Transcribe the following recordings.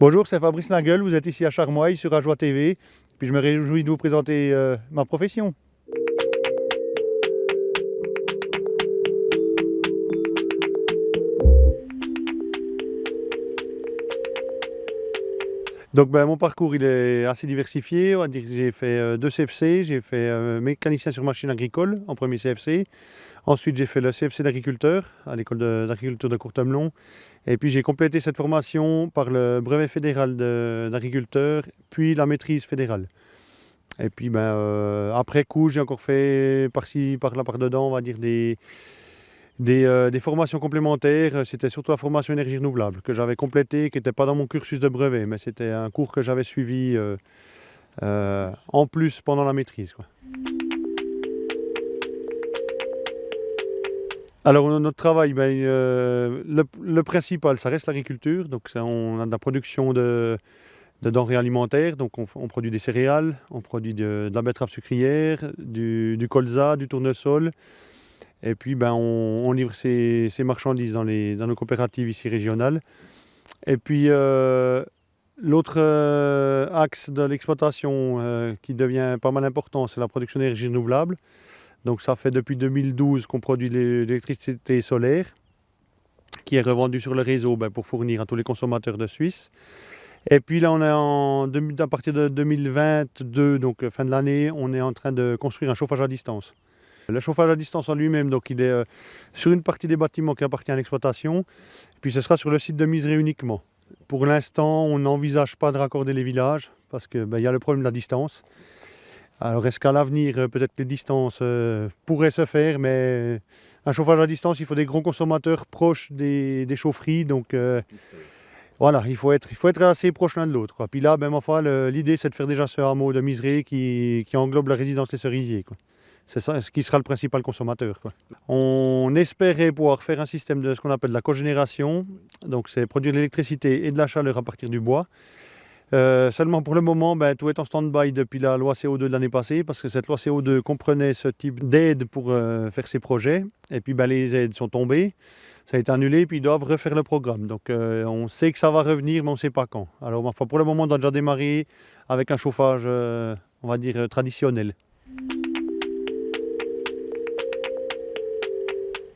Bonjour, c'est Fabrice Lingueul, vous êtes ici à Charmoille sur Ajoie TV, puis je me réjouis de vous présenter ma profession. Donc mon parcours il est assez diversifié, on va dire que j'ai fait deux CFC, j'ai fait mécanicien sur machine agricole en premier CFC, ensuite j'ai fait le CFC d'agriculteur à l'école d'agriculture de Courtemelon, et puis j'ai complété cette formation par le brevet fédéral d'agriculteur, puis la maîtrise fédérale. Et puis après coup, j'ai encore fait par-ci, par-là, par-dedans, on va dire des formations complémentaires. C'était surtout la formation énergie renouvelable que j'avais complétée, qui n'était pas dans mon cursus de brevet, mais c'était un cours que j'avais suivi en plus pendant la maîtrise, quoi. Alors notre travail, le principal, ça reste l'agriculture. Donc on a de la production de denrées alimentaires, donc on produit des céréales, on produit de la betterave sucrière, du colza, du tournesol, et puis on livre ces marchandises dans nos coopératives ici régionales. Et puis l'autre axe de l'exploitation qui devient pas mal important, c'est la production d'énergie renouvelable. Donc ça fait depuis 2012 qu'on produit de l'électricité solaire, qui est revendue sur le réseau pour fournir à tous les consommateurs de Suisse. Et puis là, à partir de 2022, donc fin de l'année, on est en train de construire un chauffage à distance. Le chauffage à distance en lui-même, donc il est sur une partie des bâtiments qui appartient à l'exploitation, puis ce sera sur le site de Misery uniquement. Pour l'instant, on n'envisage pas de raccorder les villages, parce qu'il y a le problème de la distance. Alors est-ce qu'à l'avenir, peut-être les distances pourraient se faire, mais un chauffage à distance, il faut des gros consommateurs proches des chaufferies, donc voilà, il faut être assez proche l'un de l'autre, quoi. Puis là, l'idée, c'est de faire déjà ce hameau de Misery qui englobe la résidence des cerisiers, quoi. C'est ça, ce qui sera le principal consommateur, quoi. On espérait pouvoir faire un système de ce qu'on appelle la cogénération, donc c'est produire de l'électricité et de la chaleur à partir du bois. Seulement pour le moment, tout est en stand-by depuis la loi CO2 de l'année passée, parce que cette loi CO2 comprenait ce type d'aide pour faire ces projets. Et puis les aides sont tombées, ça a été annulé, puis ils doivent refaire le programme. Donc on sait que ça va revenir, mais on ne sait pas quand. Alors pour le moment, on doit déjà démarrer avec un chauffage, on va dire, traditionnel.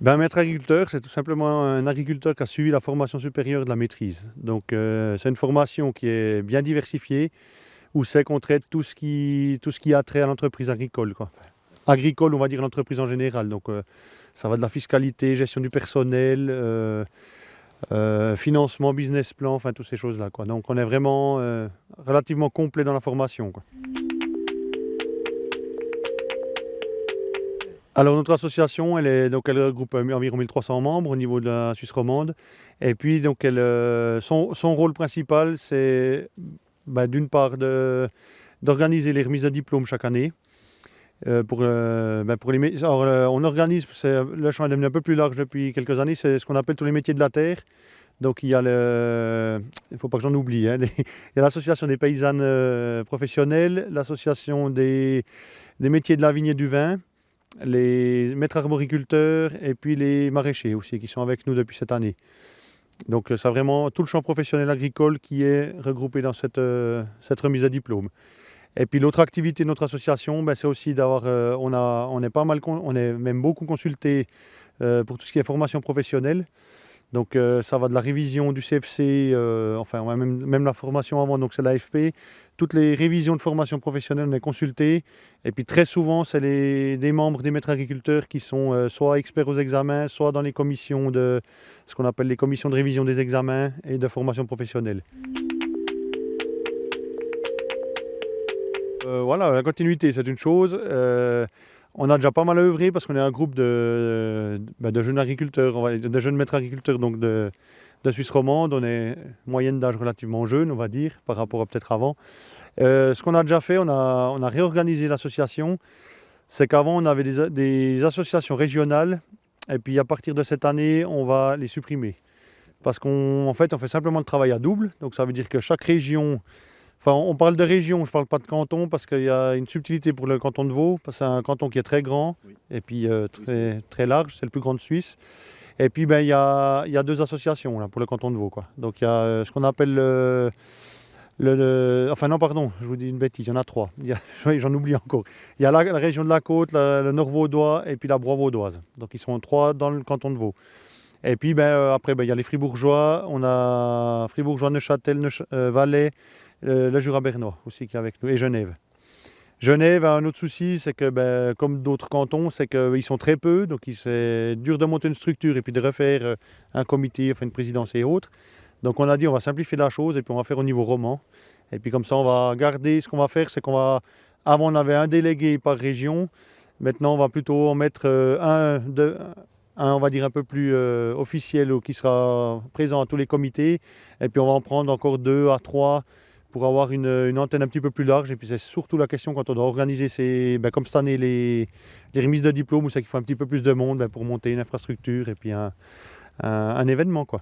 Un maître agriculteur, c'est tout simplement un agriculteur qui a suivi la formation supérieure de la maîtrise. Donc c'est une formation qui est bien diversifiée, où c'est qu'on traite tout ce qui a trait à l'entreprise agricole, quoi. Enfin, agricole, on va dire l'entreprise en général. Donc ça va de la fiscalité, gestion du personnel, financement, business plan, enfin toutes ces choses-là, quoi. Donc on est vraiment relativement complet dans la formation, quoi. Alors notre association, elle regroupe environ 1300 membres au niveau de la Suisse romande. Et puis donc son rôle principal, c'est d'une part d'organiser les remises de diplômes chaque année. On organise, le champ est devenu un peu plus large depuis quelques années, c'est ce qu'on appelle tous les métiers de la terre. Donc il y a il ne faut pas que j'en oublie, hein, il y a l'association des paysannes professionnelles, l'association des métiers de la vigne et du vin, les maîtres arboriculteurs et puis les maraîchers aussi qui sont avec nous depuis cette année. Donc c'est vraiment tout le champ professionnel agricole qui est regroupé dans cette remise de diplôme. Et puis l'autre activité de notre association, c'est aussi d'avoir, on est même beaucoup consulté pour tout ce qui est formation professionnelle. Donc ça va de la révision du CFC, même la formation avant, donc c'est l'AFP. Toutes les révisions de formation professionnelle, on est consultés. Et puis très souvent, c'est des membres des maîtres agriculteurs qui sont soit experts aux examens, soit dans les commissions ce qu'on appelle les commissions de révision des examens et de formation professionnelle. Voilà, la continuité, c'est une chose. On a déjà pas mal œuvré parce qu'on est un groupe de jeunes agriculteurs, de jeunes maîtres agriculteurs donc de Suisse romande. On est moyenne d'âge relativement jeune, on va dire, par rapport à peut-être avant. Ce qu'on a déjà fait, on a réorganisé l'association. C'est qu'avant, on avait des associations régionales. Et puis à partir de cette année, on va les supprimer. Parce on fait simplement le travail à double. Donc ça veut dire que chaque région... Enfin, on parle de région, je ne parle pas de canton, parce qu'il y a une subtilité pour le canton de Vaud, parce que c'est un canton qui est très grand, oui. Et puis très, très large, c'est le plus grand de Suisse. Et puis il y a 2 associations là, pour le canton de Vaud, quoi. Donc il y a ce qu'on appelle enfin non, pardon, je vous dis une bêtise, il y en a 3. Oui, j'en oublie encore. Il y a la région de la Côte, le Nord vaudois et puis la Broye vaudoise. Donc ils sont 3 dans le canton de Vaud. Et puis après, il y a les Fribourgeois. On a Fribourgeois, Neuchâtel, Valais, le Jura bernois aussi qui est avec nous, et Genève. Genève a un autre souci, c'est que comme d'autres cantons, c'est qu'ils sont très peu, donc c'est dur de monter une structure et puis de refaire un comité, enfin une présidence et autres. Donc on a dit on va simplifier la chose et puis on va faire au niveau roman. Et puis comme ça on va garder, ce qu'on va faire, c'est qu'on va, avant on avait un délégué par région, maintenant on va plutôt en mettre un, on va dire un peu plus officiel ou qui sera présent à tous les comités. Et puis on va en prendre encore 2 à 3 pour avoir une antenne un petit peu plus large. Et puis c'est surtout la question quand on doit organiser comme cette année les remises de diplômes, où c'est qu'il faut un petit peu plus de monde pour monter une infrastructure et puis un événement, quoi.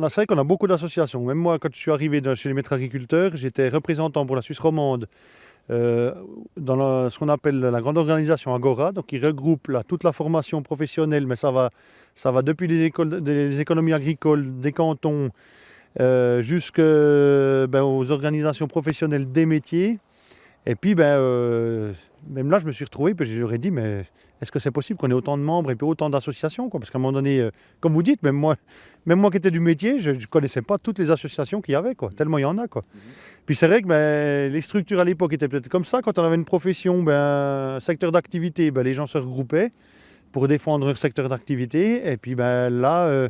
C'est vrai qu'on a beaucoup d'associations. Même moi, quand je suis arrivé chez les maîtres agriculteurs, j'étais représentant pour la Suisse romande dans ce qu'on appelle la grande organisation Agora, donc qui regroupe toute la formation professionnelle, mais ça va depuis les économies agricoles des cantons jusqu'aux organisations professionnelles des métiers. Et puis, même là, je me suis retrouvé, puis j'aurais dit, mais est-ce que c'est possible qu'on ait autant de membres et puis autant d'associations, quoi? Parce qu'à un moment donné, comme vous dites, même moi qui étais du métier, je ne connaissais pas toutes les associations qu'il y avait, quoi, tellement il y en a, quoi. Puis c'est vrai que les structures à l'époque étaient peut-être comme ça. Quand on avait une profession, un secteur d'activité, les gens se regroupaient pour défendre leur secteur d'activité. Et puis là,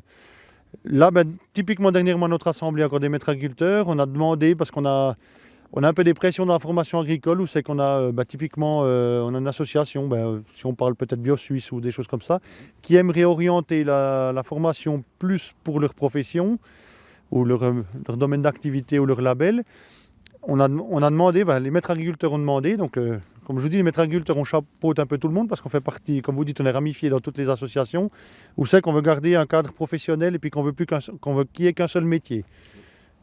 typiquement dernièrement, notre assemblée encore des maîtres agriculteurs, on a demandé, parce qu'on a un peu des pressions dans la formation agricole, où c'est qu'on a typiquement on a une association, si on parle peut-être BioSuisse ou des choses comme ça, qui aime réorienter la formation plus pour leur profession ou leur domaine d'activité ou leur label. On a demandé, les maîtres agriculteurs ont demandé, donc comme je vous dis, les maîtres agriculteurs, on chapeaute un peu tout le monde parce qu'on fait partie, comme vous dites, on est ramifié dans toutes les associations, où c'est qu'on veut garder un cadre professionnel et puis qu'on veut qu'il n'y ait qu'un seul métier.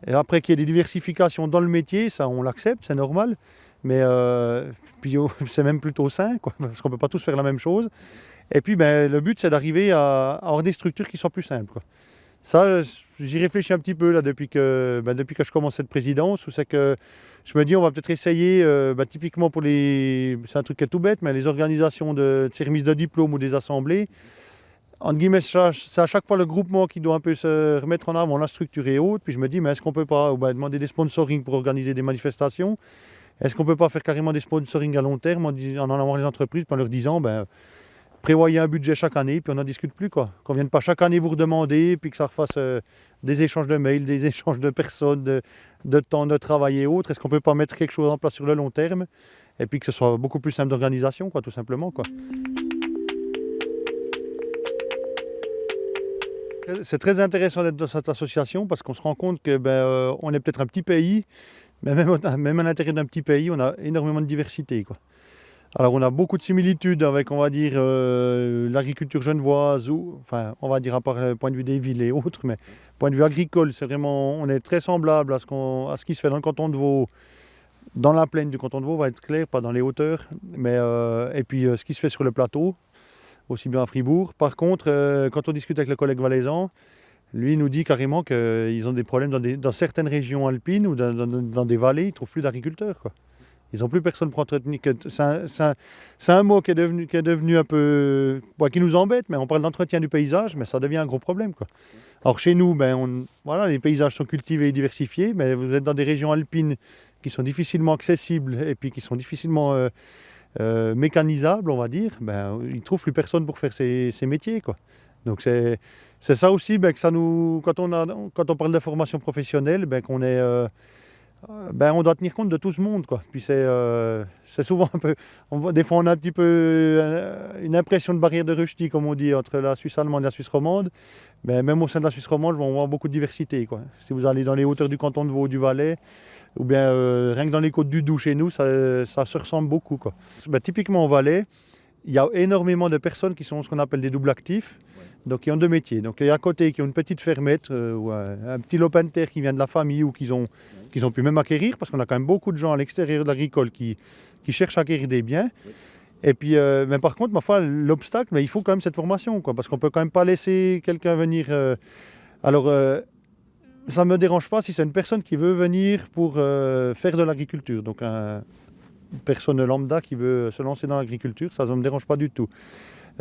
Et après qu'il y ait des diversifications dans le métier, ça on l'accepte, c'est normal, mais puis, c'est même plutôt sain, quoi, parce qu'on ne peut pas tous faire la même chose. Et puis le but, c'est d'arriver à avoir des structures qui soient plus simples, quoi. Ça, j'y réfléchis un petit peu là, depuis que je commence cette présidence, où c'est que je me dis on va peut-être essayer, typiquement pour c'est un truc qui est tout bête, mais les organisations de ces remises de diplômes ou des assemblées, entre guillemets, c'est à chaque fois le groupement qui doit un peu se remettre en avant la structure et autres. Puis je me dis, mais est-ce qu'on peut pas demander des sponsorings pour organiser des manifestations? Est-ce qu'on ne peut pas faire carrément des sponsorings à long terme en allant les entreprises, en leur disant, prévoyez un budget chaque année, puis on n'en discute plus, quoi. Qu'on ne vienne pas chaque année vous redemander, puis que ça refasse des échanges de mails, des échanges de personnes, de temps de travail et autres. Est-ce qu'on ne peut pas mettre quelque chose en place sur le long terme, et puis que ce soit beaucoup plus simple d'organisation, quoi, tout simplement, quoi. C'est très intéressant d'être dans cette association parce qu'on se rend compte que on est peut-être un petit pays, mais même à l'intérieur d'un petit pays, on a énormément de diversité, quoi. Alors on a beaucoup de similitudes avec, on va dire, l'agriculture genevoise, enfin on va dire à part le point de vue des villes et autres, mais point de vue agricole, c'est vraiment, on est très semblable à ce qui se fait dans le canton de Vaud, dans la plaine du canton de Vaud, va être clair, pas dans les hauteurs, mais et puis ce qui se fait sur le plateau, aussi bien à Fribourg. Par contre, quand on discute avec le collègue valaisan, lui nous dit carrément qu'ils ont des problèmes dans certaines régions alpines ou dans des vallées, ils ne trouvent plus d'agriculteurs, quoi. Ils n'ont plus personne pour entretenir. C'est un mot qui est devenu un peu... qui nous embête, mais on parle d'entretien du paysage, mais ça devient un gros problème, quoi. Alors chez nous, voilà, les paysages sont cultivés et diversifiés, mais vous êtes dans des régions alpines qui sont difficilement accessibles et puis qui sont difficilement mécanisables, on va dire. Ils ne trouvent plus personne pour faire ces métiers, quoi. Donc c'est ça aussi que ça nous... Quand on parle de formation professionnelle, qu'on est... on doit tenir compte de tout ce monde, quoi. Puis c'est souvent un peu... des fois, on a un petit peu une impression de barrière de Rushdie, comme on dit, entre la Suisse allemande et la Suisse romande. Mais même au sein de la Suisse romande, on voit beaucoup de diversité, quoi. Si vous allez dans les hauteurs du canton de Vaud, du Valais, ou bien rien que dans les côtes du Doubs chez nous, ça se ressemble beaucoup, quoi. Typiquement au Valais, il y a énormément de personnes qui sont ce qu'on appelle des doubles actifs, donc qui ont 2 métiers. Donc il y a à côté qui ont une petite fermette ou un petit lopin de terre qui vient de la famille ou qu'ils ont pu même acquérir, parce qu'on a quand même beaucoup de gens à l'extérieur de l'agricole qui cherchent à acquérir des biens. Et puis, mais par contre, ma foi, l'obstacle, mais il faut quand même cette formation, quoi, parce qu'on ne peut quand même pas laisser quelqu'un venir. Alors, ça ne me dérange pas si c'est une personne qui veut venir pour faire de l'agriculture. Donc, une personne lambda qui veut se lancer dans l'agriculture, ça ne me dérange pas du tout.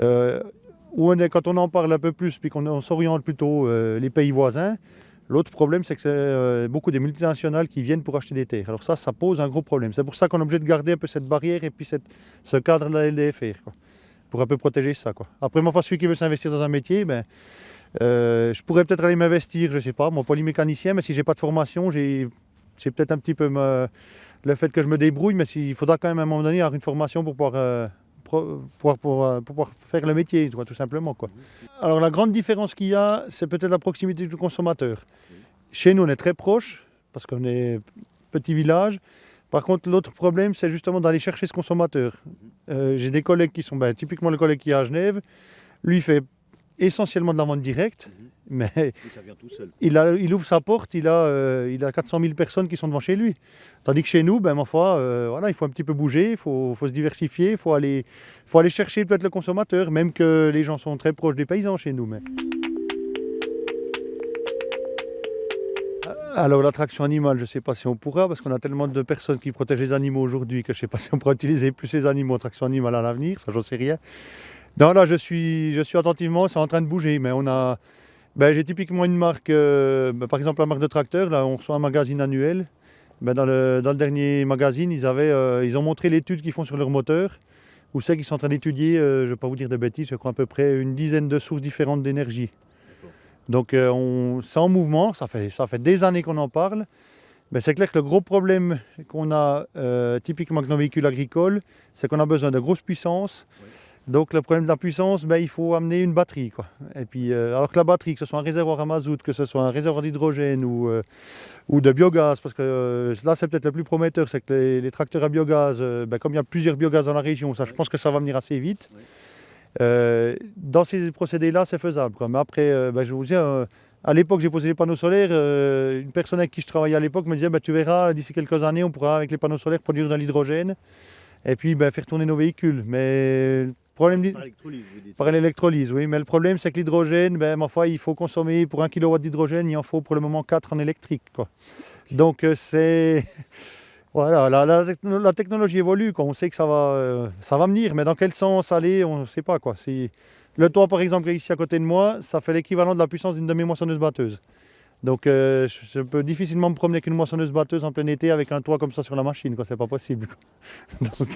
Quand on en parle un peu plus, puis qu'on s'oriente plutôt les pays voisins, l'autre problème, c'est que c'est beaucoup des multinationales qui viennent pour acheter des terres. Alors ça pose un gros problème. C'est pour ça qu'on est obligé de garder un peu cette barrière et puis ce cadre de la LDFR, quoi, pour un peu protéger ça, quoi. Après, moi, celui qui veut s'investir dans un métier, je pourrais peut-être aller m'investir, je ne sais pas, mon polymécanicien, mais si je n'ai pas de formation, c'est peut-être un petit peu le fait que je me débrouille, mais il faudra quand même à un moment donné avoir une formation pour pouvoir faire le métier, tout simplement, quoi. Alors la grande différence qu'il y a, c'est peut-être la proximité du consommateur. Chez nous, on est très proche, parce qu'on est petit village. Par contre, l'autre problème, c'est justement d'aller chercher ce consommateur. J'ai des collègues qui sont, typiquement le collègue qui est à Genève, lui fait essentiellement de la vente directe, mais ça vient tout seul. Il ouvre sa porte, il a 400 000 personnes qui sont devant chez lui. Tandis que chez nous, ma foi, voilà, il faut un petit peu bouger, il faut se diversifier, il faut aller chercher peut-être le consommateur, même que les gens sont très proches des paysans chez nous. Alors l'attraction animale, je ne sais pas si on pourra, parce qu'on a tellement de personnes qui protègent les animaux aujourd'hui que je ne sais pas si on pourra utiliser plus ces animaux, attraction animale à l'avenir, ça j'en sais rien. Non, là je suis attentivement, c'est en train de bouger, mais j'ai typiquement une marque, par exemple la marque de tracteur, là on reçoit un magazine annuel. Dans le dernier magazine, ils ont montré l'étude qu'ils font sur leur moteur, où c'est qu'ils sont en train d'étudier, je ne vais pas vous dire de bêtises, je crois à peu près une dizaine de sources différentes d'énergie. Donc c'est en mouvement, ça fait des années qu'on en parle. Mais c'est clair que le gros problème qu'on a typiquement avec nos véhicules agricoles, c'est qu'on a besoin de grosses puissances. Oui. Donc le problème de la puissance, il faut amener une batterie, quoi. Et puis, alors que la batterie, que ce soit un réservoir à mazout, que ce soit un réservoir d'hydrogène ou de biogaz, parce que là c'est peut-être le plus prometteur, c'est que les tracteurs à biogaz, comme il y a plusieurs biogaz dans la région, ça, je pense que ça va venir assez vite. Oui. Dans ces procédés-là, c'est faisable, quoi. Mais après, je vous dis, à l'époque, j'ai posé les panneaux solaires. Une personne avec qui je travaillais à l'époque me disait tu verras, d'ici quelques années, on pourra, avec les panneaux solaires, produire de l'hydrogène et puis faire tourner nos véhicules. Mais problème par l'électrolyse, vous dites. Par l'électrolyse, oui. Mais le problème, c'est que l'hydrogène, ma foi, il faut consommer pour 1 kW d'hydrogène, il en faut pour le moment 4 en électrique, quoi. Okay. Donc, c'est. Voilà, la technologie évolue, quoi. On sait que ça va venir, mais dans quel sens aller, on ne sait pas, quoi. Le toit, par exemple, ici à côté de moi, ça fait l'équivalent de la puissance d'une de mes moissonneuses batteuses. Donc, je peux difficilement me promener avec une moissonneuse batteuse en plein été avec un toit comme ça sur la machine, quoi. C'est pas possible, quoi.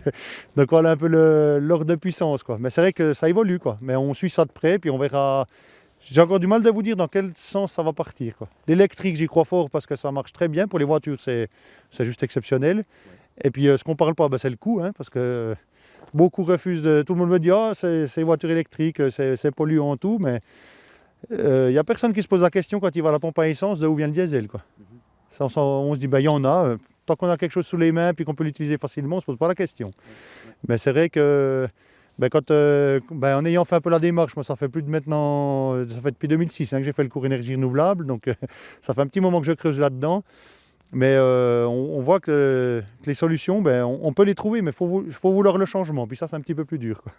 Donc voilà un peu l'ordre de puissance, quoi. Mais c'est vrai que ça évolue, quoi. Mais on suit ça de près, puis on verra. J'ai encore du mal de vous dire dans quel sens ça va partir, quoi. L'électrique, j'y crois fort parce que ça marche très bien. Pour les voitures, c'est juste exceptionnel. Ouais. Et puis, ce qu'on ne parle pas, c'est le coût, hein, parce que beaucoup refusent tout le monde me dit c'est voiture électrique, c'est polluant tout, mais il n'y a personne qui se pose la question quand il va à la pompe à essence d'où vient le diesel, quoi. Ça, on se dit il y en a, tant qu'on a quelque chose sous les mains puis qu'on peut l'utiliser facilement, on ne se pose pas la question. Mais c'est vrai que en ayant fait un peu la démarche, moi ça fait depuis 2006 que j'ai fait le cours énergie renouvelable, donc ça fait un petit moment que je creuse là-dedans. Mais on voit que les solutions, on peut les trouver, mais il faut vouloir le changement. Puis ça, c'est un petit peu plus dur, quoi.